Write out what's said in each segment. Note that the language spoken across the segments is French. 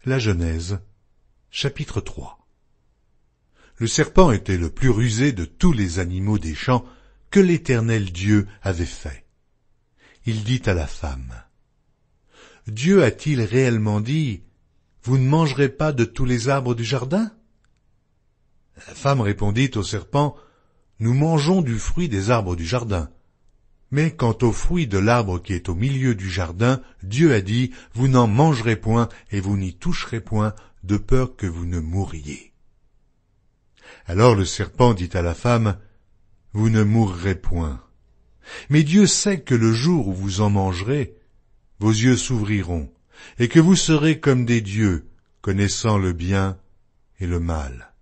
La Genèse, chapitre 3. Le serpent était le plus rusé de tous les animaux des champs que l'Éternel Dieu avait fait. Il dit à la femme, « Dieu a-t-il réellement dit, « Vous ne mangerez pas de tous les arbres du jardin ?» La femme répondit au serpent, « Nous mangeons du fruit des arbres du jardin. Mais quant au fruit de l'arbre qui est au milieu du jardin, Dieu a dit, « Vous n'en mangerez point et vous n'y toucherez point, de peur que vous ne mouriez. » Alors le serpent dit à la femme, « Vous ne mourrez point. Mais Dieu sait que le jour où vous en mangerez, vos yeux s'ouvriront, et que vous serez comme des dieux, connaissant le bien et le mal. »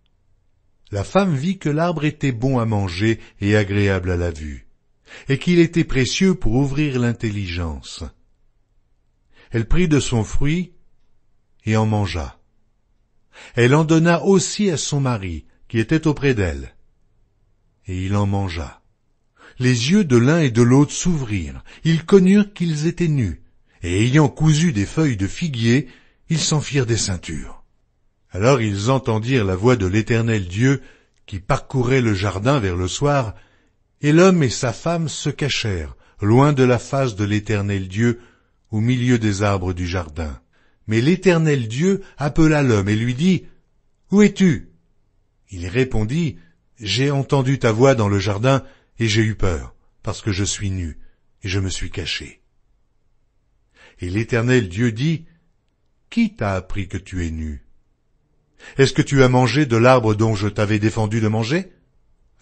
La femme vit que l'arbre était bon à manger et agréable à la vue, et qu'il était précieux pour ouvrir l'intelligence. Elle prit de son fruit et en mangea. Elle en donna aussi à son mari, qui était auprès d'elle, et il en mangea. Les yeux de l'un et de l'autre s'ouvrirent, ils connurent qu'ils étaient nus, et ayant cousu des feuilles de figuier, ils s'en firent des ceintures. Alors ils entendirent la voix de l'Éternel Dieu, qui parcourait le jardin vers le soir, et l'homme et sa femme se cachèrent, loin de la face de l'Éternel Dieu, au milieu des arbres du jardin. Mais l'Éternel Dieu appela l'homme et lui dit, « Où es-tu » Il répondit, « J'ai entendu ta voix dans le jardin, et j'ai eu peur, parce que je suis nu, et je me suis caché. » Et l'Éternel Dieu dit, « Qui t'a appris que tu es nu ? Est-ce que tu as mangé de l'arbre dont je t'avais défendu de manger ?»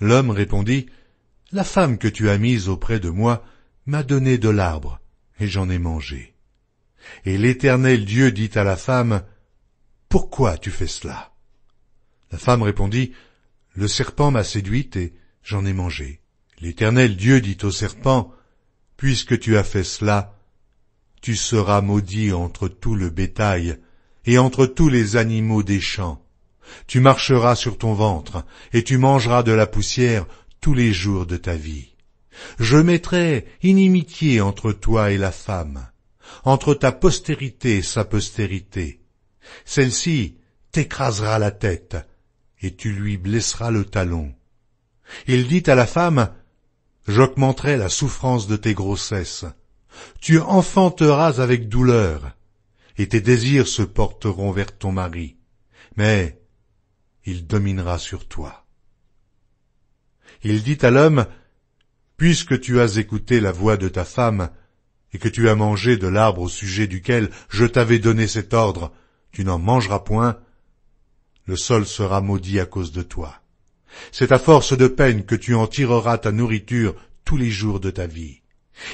L'homme répondit, « La femme que tu as mise auprès de moi m'a donné de l'arbre, et j'en ai mangé. » Et l'Éternel Dieu dit à la femme, « Pourquoi as-tu fait cela ?» La femme répondit, « Le serpent m'a séduite et j'en ai mangé. » L'Éternel Dieu dit au serpent, « Puisque tu as fait cela, tu seras maudit entre tout le bétail et entre tous les animaux des champs. Tu marcheras sur ton ventre, et tu mangeras de la poussière tous les jours de ta vie. Je mettrai inimitié entre toi et la femme, entre ta postérité et sa postérité. Celle-ci t'écrasera la tête, et tu lui blesseras le talon. » Il dit à la femme, « J'augmenterai la souffrance de tes grossesses. Tu enfanteras avec douleur, et tes désirs se porteront vers ton mari, mais il dominera sur toi. » Il dit à l'homme, « Puisque tu as écouté la voix de ta femme, et que tu as mangé de l'arbre au sujet duquel je t'avais donné cet ordre, tu n'en mangeras point, le sol sera maudit à cause de toi. C'est à force de peine que tu en tireras ta nourriture tous les jours de ta vie.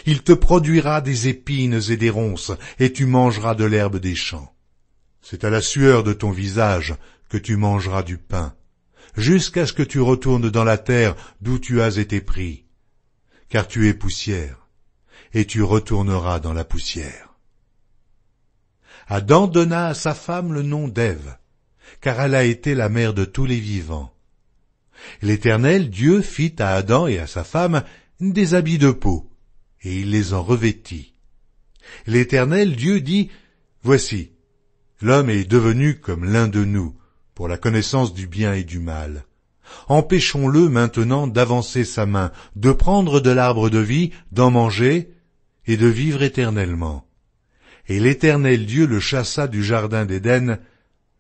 Il te produira des épines et des ronces, et tu mangeras de l'herbe des champs. C'est à la sueur de ton visage que tu mangeras du pain, jusqu'à ce que tu retournes dans la terre d'où tu as été pris, car tu es poussière, et tu retourneras dans la poussière. » Adam donna à sa femme le nom d'Ève, car elle a été la mère de tous les vivants. L'Éternel Dieu fit à Adam et à sa femme des habits de peau, et il les en revêtit. L'Éternel Dieu dit, « Voici, l'homme est devenu comme l'un de nous, pour la connaissance du bien et du mal. Empêchons-le maintenant d'avancer sa main, de prendre de l'arbre de vie, d'en manger, et de vivre éternellement. » Et l'Éternel Dieu le chassa du jardin d'Éden,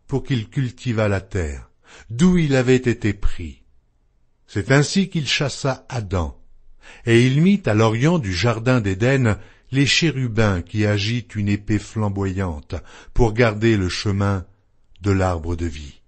pour qu'il cultivât la terre, d'où il avait été pris. C'est ainsi qu'il chassa Adam, et il mit à l'orient du jardin d'Éden les chérubins qui agitent une épée flamboyante pour garder le chemin de l'arbre de vie.